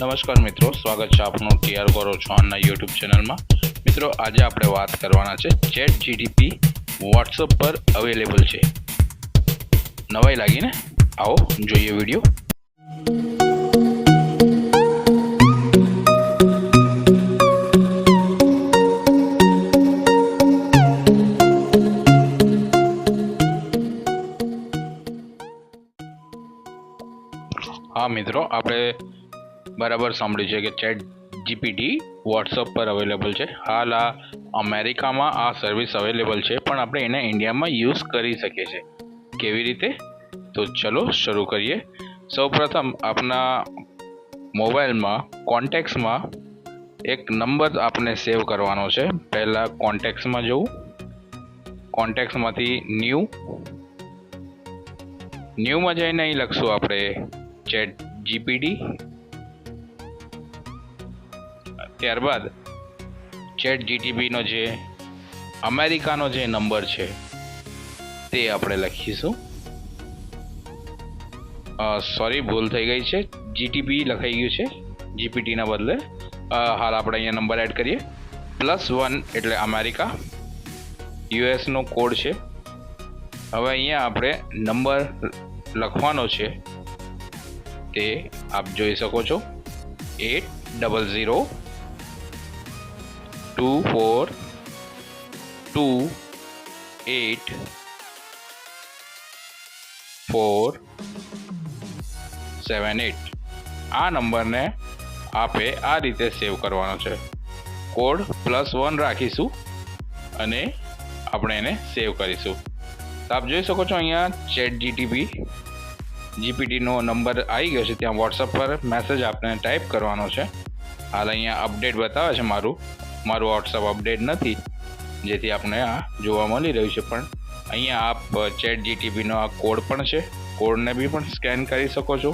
નમસ્કાર મિત્રો, સ્વાગત છે આપનું ટીઆર કરો છો આના યુટ્યુબ ચેનલમાં। મિત્રો, આજે આપણે વાત કરવાના છે ચેટ જીટીપી વોટ્સઅપ પર અવેલેબલ છે। નવાઈ લાગી ને? આવો જોઈએ વિડીયો। हाँ मित्रों, આપણે बराबर સાંભળ્યું છે કે ચેટ જીપીટી વોટ્સઅપ પર અવેલેબલ છે। હાલ આ અમેરિકામાં આ સર્વિસ અવેલેબલ છે, પણ આપણે એને ઇન્ડિયામાં યુઝ કરી શકીએ છીએ। કેવી રીતે? તો ચલો શરૂ કરીએ। સૌપ્રથમ આપણા મોબાઈલમાં કોન્ટેક્ટ્સમાં એક નંબર આપણે સેવ કરવાનો છે। પહેલાં કોન્ટેક્ટ્સમાં જવું, કોન્ટેક્ટ્સમાંથી ન્યૂમાં જઈને અહીં લખશું આપણે ચેટ જીપીટી। ત્યારબાદ ચેટ જીટીપીનો જે અમેરિકાનો જે નંબર છે તે આપણે લખીશું। સોરી, ભૂલ થઈ ગઈ છે, જીટીપી લખાઈ ગયું છે જીપીટીના બદલે। હાલ આપણે અહીંયા નંબર એડ કરીએ। +1 એટલે અમેરિકા, યુએસનો કોડ છે। હવે અહીંયા આપણે નંબર લખવાનો છે, તે આપ જોઈ શકો છો। 800242848। આ નંબરને આપે આ રીતે સેવ કરવાનો છે। કોડ +1 રાખીશું અને આપણે એને સેવ કરીશું। તો આપ જોઈ શકો છો અહીંયા ચેટ જીપીટીનો નંબર આવી ગયો છે। ત્યાં વોટ્સઅપ પર મેસેજ આપણે ટાઈપ કરવાનો છે। હાલ અહીંયા અપડેટ બતાવે છે, મારું વોટ્સઅપ અપડેટ નથી, જેથી આપણે આ જોવા મળી રહ્યું છે। પણ અહીંયા આપ ચેટ જીટીપીનો આ કોડ પણ છે, કોડને બી પણ સ્કેન કરી શકો છો।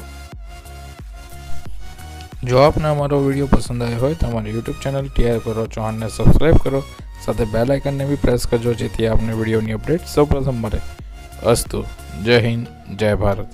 જો આપને અમારો વિડીયો પસંદ આવ્યો હોય તો અમારી યુટ્યુબ ચેનલ ટીઆર કરો ચૌહાણને સબસ્ક્રાઈબ કરો, સાથે બેલ આઇકનને બી પ્રેસ કરજો, જેથી આપને વિડીયોની અપડેટ સૌપ્રથમ મળે। અસ્તુ, જય હિન્દ, જય ભારત।